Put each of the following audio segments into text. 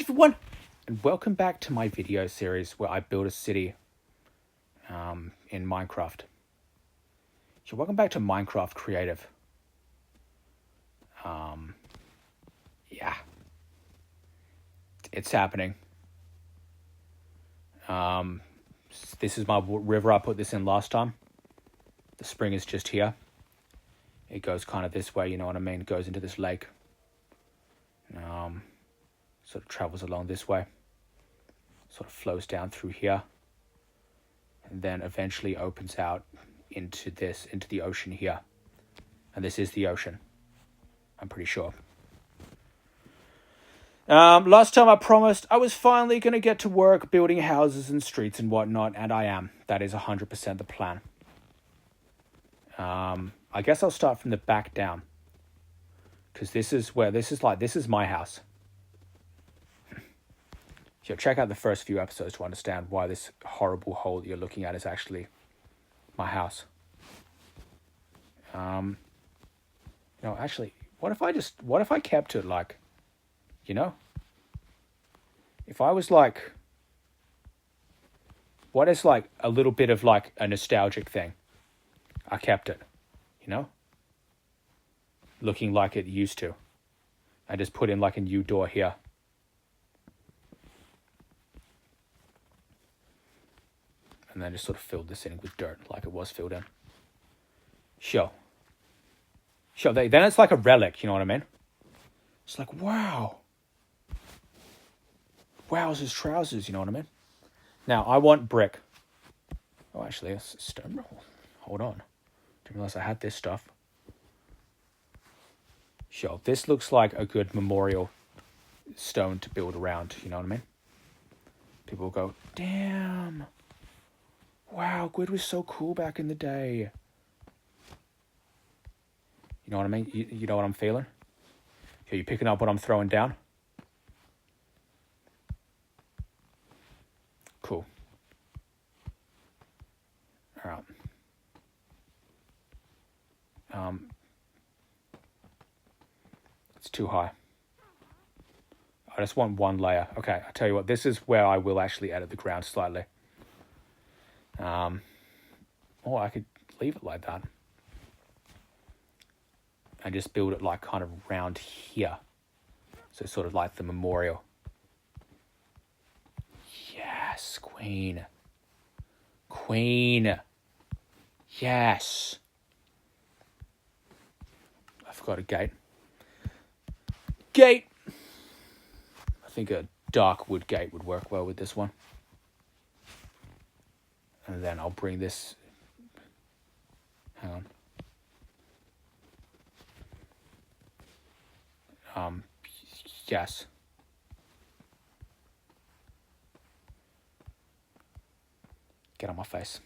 everyone, and welcome back to my video series where I build a city in Minecraft. So welcome back to Minecraft Creative. Yeah. It's happening. This is my river I put this in last time. The spring is just here. It goes kind of this way, you know what I mean? It goes into this lake. Sort of travels along this way. Sort of flows down through here. And then eventually opens out into the ocean here. And this is the ocean. I'm pretty sure. Last time I promised I was finally going to get to work building houses and streets and whatnot, and I am. That is 100% the plan. I guess I'll start from the back down. Because this is my house. So check out the first few episodes to understand why this horrible hole you're looking at is actually my house. Actually, what if I kept it like, if I was like, what is like a little bit of like a nostalgic thing? I kept it, looking like it used to. I just put in like a new door here. And then just sort of filled this in with dirt like it was filled in. Sure. Then it's like a relic, you know what I mean? It's like, wow. Wowzers trousers, you know what I mean? Now, I want brick. Oh, actually, it's a stone roll. Hold on. Didn't realize I had this stuff. Sure, this looks like a good memorial stone to build around, you know what I mean? People will go, damn. Wow, Gwyd was so cool back in the day. You know what I mean? You know what I'm feeling? Are you picking up what I'm throwing down? Cool. All right. It's too high. I just want one layer. Okay, I tell you what, this is where I will actually edit the ground slightly. Or I could leave it like that. And just build it like kind of round here. So sort of like the memorial. Yes, Queen. Queen. Yes. I forgot a gate. Gate. I think a dark wood gate would work well with this one. And then I'll bring this. Hang on. Yes. Get on my face.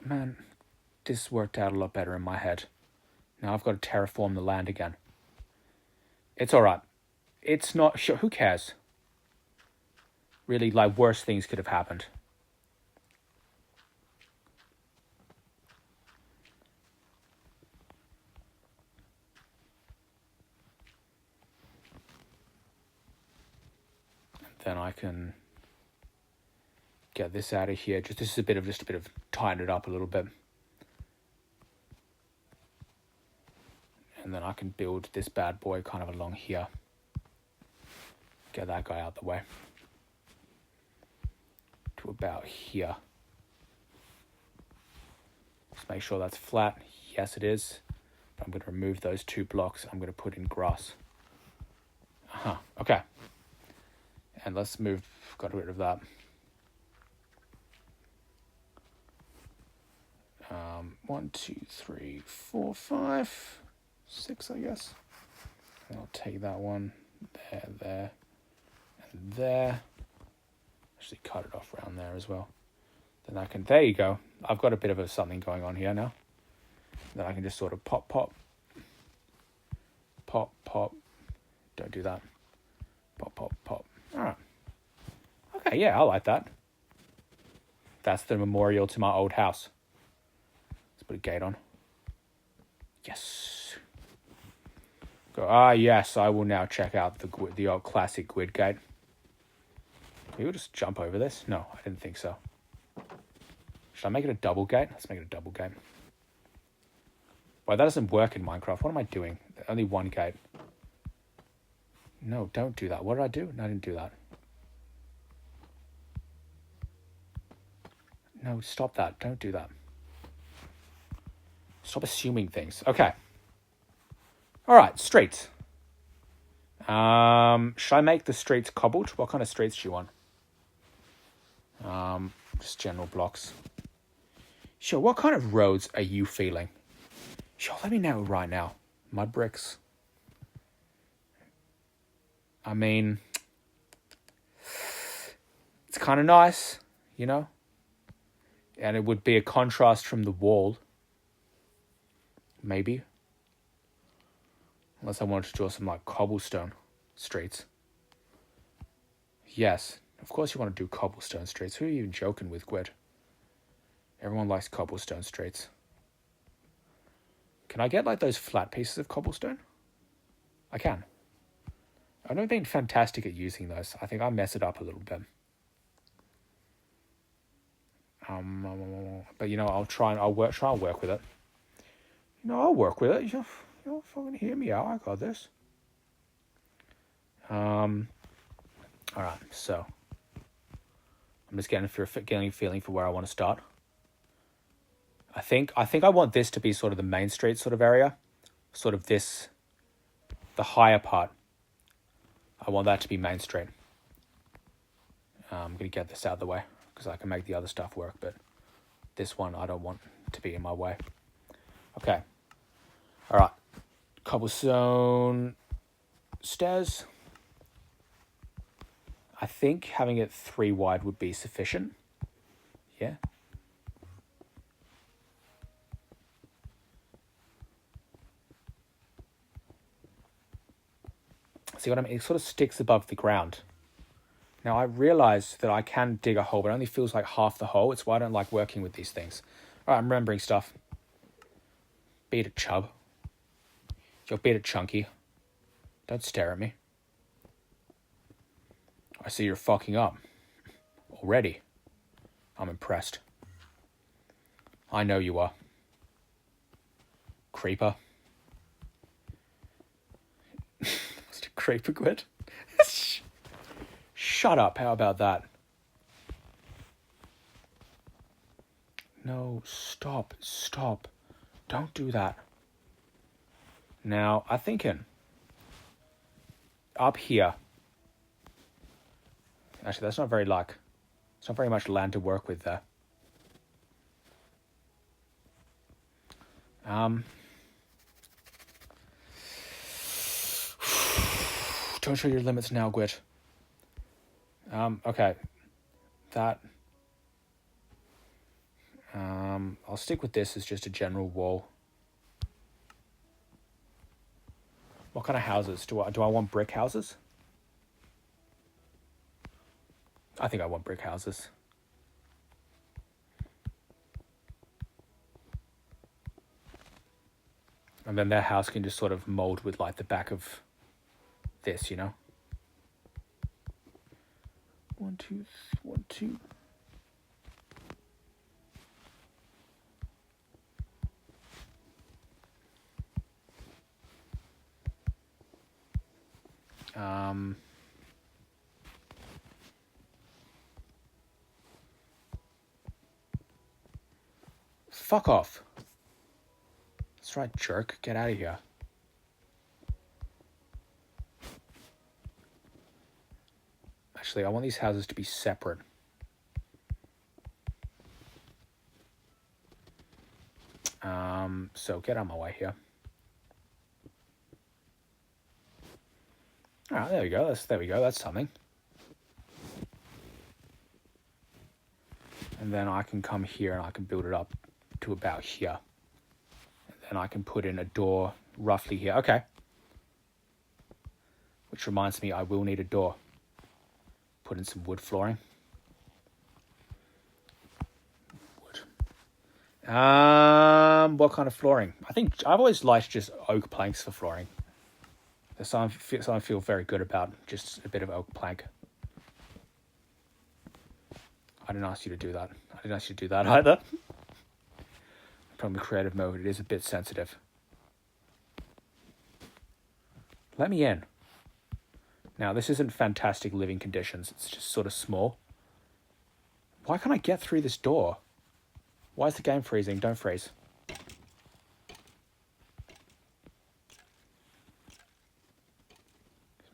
Man, this worked out a lot better in my head. Now I've got to terraform the land again. It's alright. It's not... Sure, who cares? Really, like, worse things could have happened. Then I can get this out of here. This is a bit of tighten it up a little bit. And then I can build this bad boy kind of along here. Get that guy out the way. To about here. Just make sure that's flat. Yes, it is. But I'm going to remove those 2 blocks. I'm going to put in grass. Okay. And let's got rid of that. 1, 2, 3, 4, 5, 6, I guess. And I'll take that one there, and there. Actually cut it off around there as well. Then there you go. I've got a bit of something going on here now. Then I can just sort of pop. Don't do that. Pop. Alright. Okay, yeah, I like that. That's the memorial to my old house. Let's put a gate on. Yes. Go, ah, yes, I will now check out the old classic Gwyd gate. Can we just jump over this? No, I didn't think so. Should I make it a double gate? Let's make it a double gate. Why, that doesn't work in Minecraft. What am I doing? Only one gate. No, don't do that. What did I do? No, I didn't do that. No, stop that. Don't do that. Stop assuming things. Okay. All right, streets. Should I make the streets cobbled? What kind of streets do you want? Just general blocks. Sure, what kind of roads are you feeling? Sure, let me know right now. Mud bricks. I mean, it's kind of nice, you know? And it would be a contrast from the wall. Maybe. Unless I wanted to draw some, like, cobblestone streets. Yes, of course you want to do cobblestone streets. Who are you even joking with, Gwyd? Everyone likes cobblestone streets. Can I get, like, those flat pieces of cobblestone? I can. I don't think fantastic at using those. I think I mess it up a little bit. But, you know, I'll try and work with it. You know, I'll work with it. You'll fucking hear me out. I got this. All right, so I'm just getting a feeling for where I want to start. I think I want this to be sort of the main street sort of area, sort of this, the higher part. I want that to be Main Street. I'm going to get this out of the way because I can make the other stuff work, but this one I don't want to be in my way. Okay. All right. Cobblestone stairs. I think having it 3 wide would be sufficient. Yeah. See what I mean? It sort of sticks above the ground. Now, I realise that I can dig a hole, but it only feels like half the hole. It's why I don't like working with these things. All right, I'm remembering stuff. Beat it, chub. You'll beat it, chunky. Don't stare at me. I see you're fucking up. Already. I'm impressed. I know you are. Creeper. Creeper, Gwyd? Shut up. How about that? No, stop. Don't do that. Now, I'm thinking up here. Actually, that's not very it's not very much land to work with there. Don't show your limits now, Gwyd. Okay. That. I'll stick with this as just a general wall. What kind of houses? Do I want brick houses? I think I want brick houses. And then their house can just sort of mold with like the back of this, you know? 1, 2, 1, 2. Fuck off. That's right, jerk. Get out of here. Actually, I want these houses to be separate. So get out of my way here. All right, there we go. There we go. That's something. And then I can come here and I can build it up to about here. And then I can put in a door roughly here. Okay. Which reminds me, I will need a door. Put in some wood flooring. Wood. What kind of flooring? I think I've always liked just oak planks for flooring. There's something I feel very good about. Just a bit of oak plank. I didn't ask you to do that. I didn't ask you to do that either. From the creative mode, it is a bit sensitive. Let me in. Now, this isn't fantastic living conditions. It's just sort of small. Why can't I get through this door? Why is the game freezing? Don't freeze.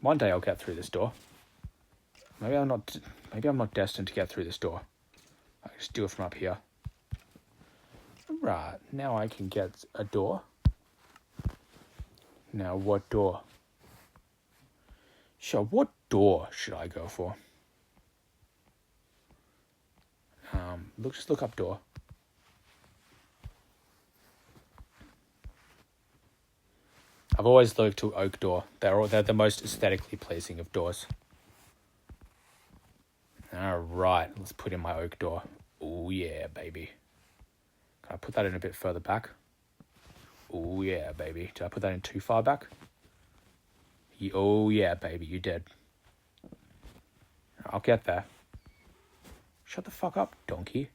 One day I'll get through this door. Maybe I'm not destined to get through this door. I can just do it from up here. Right, now I can get a door. Now, what door? Sure, what door should I go for? Just look up door. I've always looked to oak door. They're the most aesthetically pleasing of doors. All right, let's put in my oak door. Oh yeah, baby. Can I put that in a bit further back? Oh yeah, baby. Did I put that in too far back? Oh yeah, baby, you did. I'll get there. Shut the fuck up, donkey.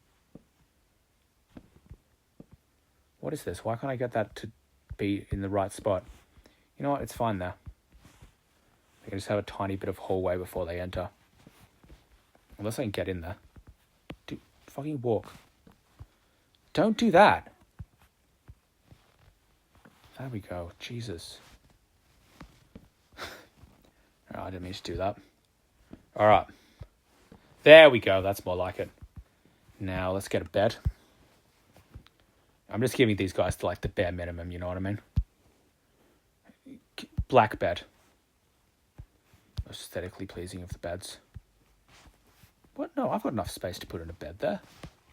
What is this? Why can't I get that to be in the right spot? You know what? It's fine there. They can just have a tiny bit of hallway before they enter. Unless I can get in there. Dude, fucking walk. Don't do that. There we go. Jesus. Oh, I didn't mean to do that. All right. There we go. That's more like it. Now, let's get a bed. I'm just giving these guys like the bare minimum, you know what I mean? Black bed. Most aesthetically pleasing of the beds. What? No, I've got enough space to put in a bed there.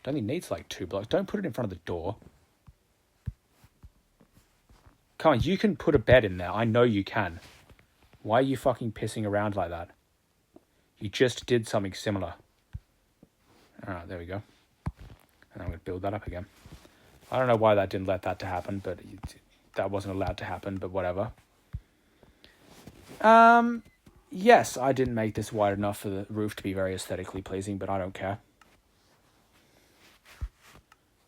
It only needs like 2 blocks. Don't put it in front of the door. Come on, you can put a bed in there. I know you can. Why are you fucking pissing around like that? You just did something similar. Alright, there we go. And I'm going to build that up again. I don't know why that didn't let that to happen, but that wasn't allowed to happen, but whatever. Yes, I didn't make this wide enough for the roof to be very aesthetically pleasing, but I don't care.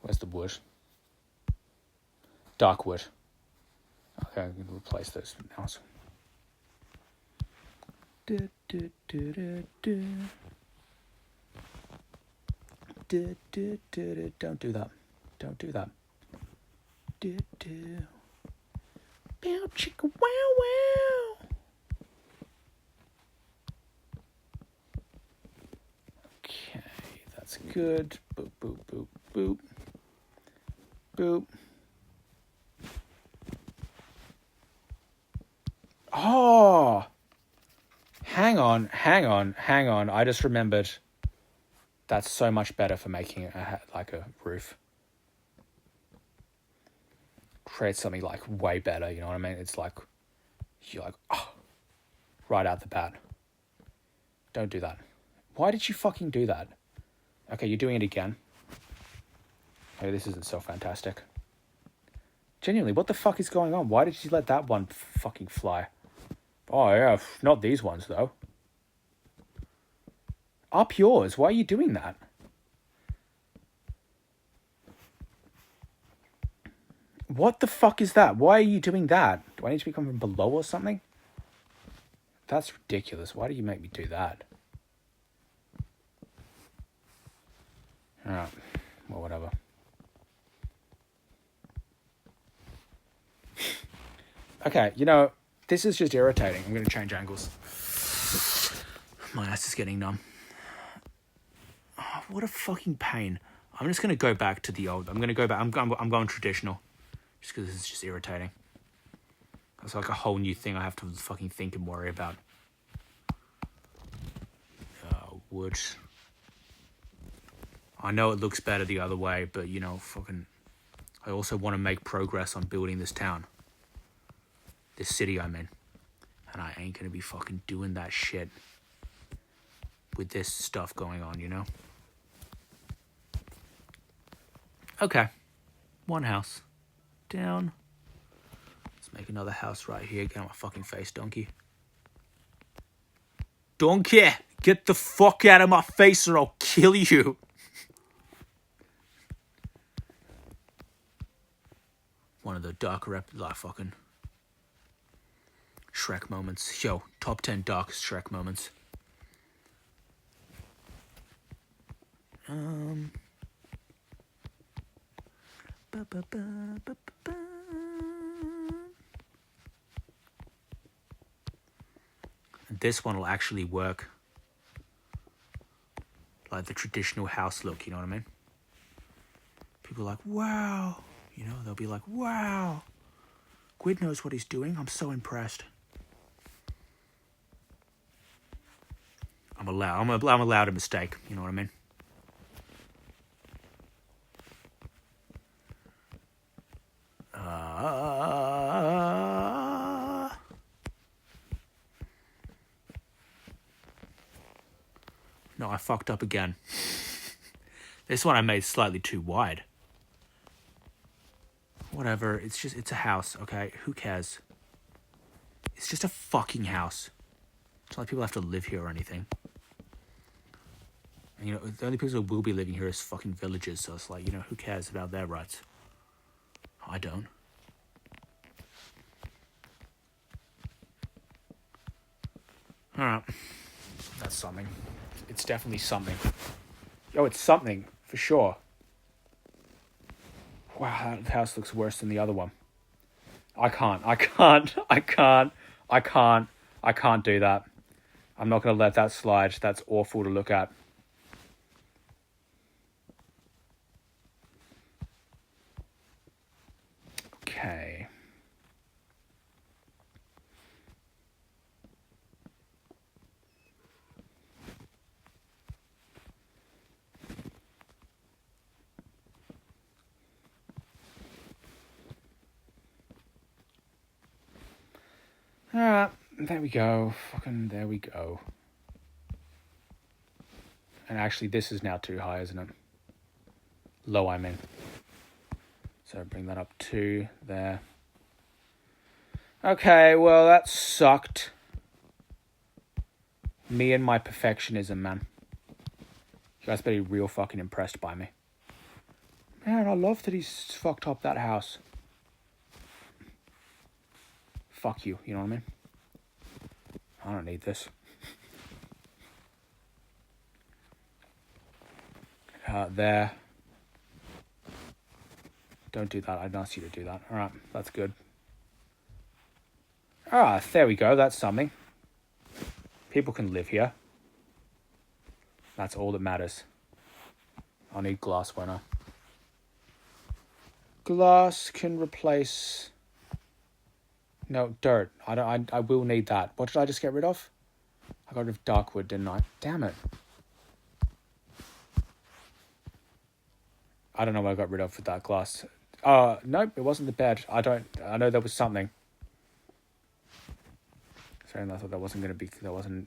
Where's the wood? Dark wood. Okay, I'm going to replace those now. Don't do that. Don't do that. Bow chicka wow wow. Okay, that's good. Boop, boop, boop, boop. Boop. Oh! Hang on. I just remembered. That's so much better for making a roof. Create something like way better, you know what I mean? It's like, you're like, oh, right out the bat. Don't do that. Why did you fucking do that? Okay, you're doing it again. Okay, this isn't so fantastic. Genuinely, what the fuck is going on? Why did you let that one fucking fly? Oh yeah, not these ones though. Up yours. Why are you doing that? What the fuck is that? Why are you doing that? Do I need to be coming from below or something? That's ridiculous. Why do you make me do that? Alright. Well, whatever. Okay, you know, this is just irritating. I'm going to change angles. My ass is getting numb. Oh, what a fucking pain. I'm just going to go back to the old. I'm going to go back. I'm going traditional. Just because this is just irritating. It's like a whole new thing I have to fucking think and worry about. Wood. I know it looks better the other way, but, you know, fucking... I also want to make progress on building this town. This city I'm in. And I ain't going to be fucking doing that shit with this stuff going on, you know? Okay. One house. Down. Let's Let's make another house right here. Get on my fucking face, donkey. Donkey! Get the fuck out of my face or I'll kill you. One of the darker fucking Shrek moments. Yo, top 10 darkest Shrek moments. This one will actually work. Like the traditional house look, you know what I mean? People are like, wow. You know, they'll be like, wow. Gwyd knows what he's doing. I'm so impressed. I'm allowed a mistake, you know what I mean? No, I fucked up again. This one I made slightly too wide. Whatever, it's a house, okay? Who cares? It's just a fucking house. It's not like people have to live here or anything. And, you know, the only people who will be living here is fucking villagers, so it's like, you know, who cares about their rights? I don't. Alright. That's something. It's definitely something. Yo, it's something, for sure. Wow, that house looks worse than the other one. I can't do that. I'm not going to let that slide. That's awful to look at. Okay. Alright, there we go. Fucking there we go. And actually, this is now too high, isn't it? Low, I mean. So bring that up to there. Okay, well, that sucked. Me and my perfectionism, man. You guys better be real fucking impressed by me. Man, I love that he's fucked up that house. Fuck you, you know what I mean? I don't need this. There. Don't do that. I'd ask you to do that. Alright, that's good. Ah, there we go. That's something. People can live here. That's all that matters. I'll need glass, won't I? Glass can replace... No, dirt. I will need that. What did I just get rid of? I got rid of dark wood, didn't I? Damn it. I don't know what I got rid of with that glass. Nope, it wasn't the bed. I know there was something. Sorry, I thought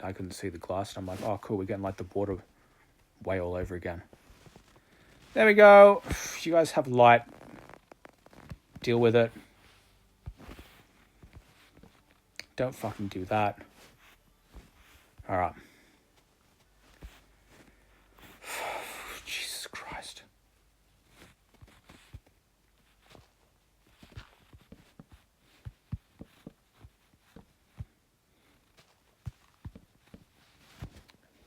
I couldn't see the glass. And I'm like, oh, cool, we're getting like the water way all over again. There we go. You guys have light. Deal with it. Don't fucking do that. Alright. Jesus Christ.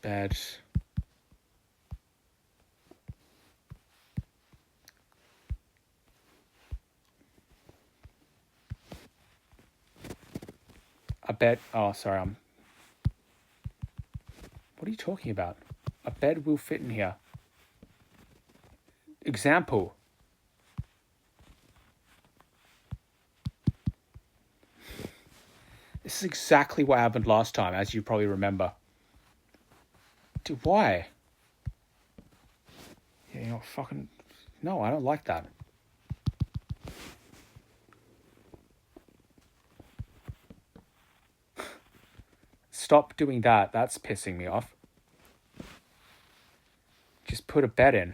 Bed. A bed. Oh, sorry. What are you talking about? A bed will fit in here. Example. This is exactly what happened last time, as you probably remember. Dude, why? Yeah, you know, fucking... No, I don't like that. Stop doing that. That's pissing me off. Just put a bed in.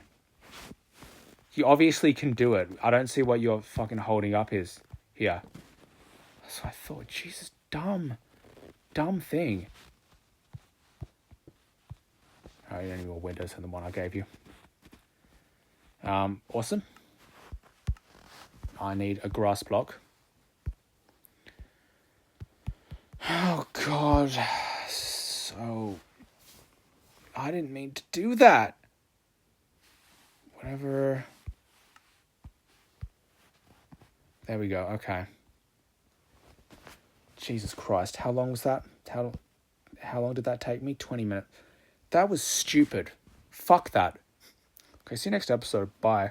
You obviously can do it. I don't see what you're fucking holding up is here. So I thought, Jesus, dumb thing. Oh, you don't need more windows than the one I gave you. Awesome. I need a grass block. Oh, God. So, I didn't mean to do that. Whatever. There we go. Okay. Jesus Christ. How long was that? How long did that take me? 20 minutes. That was stupid. Fuck that. Okay, see you next episode. Bye.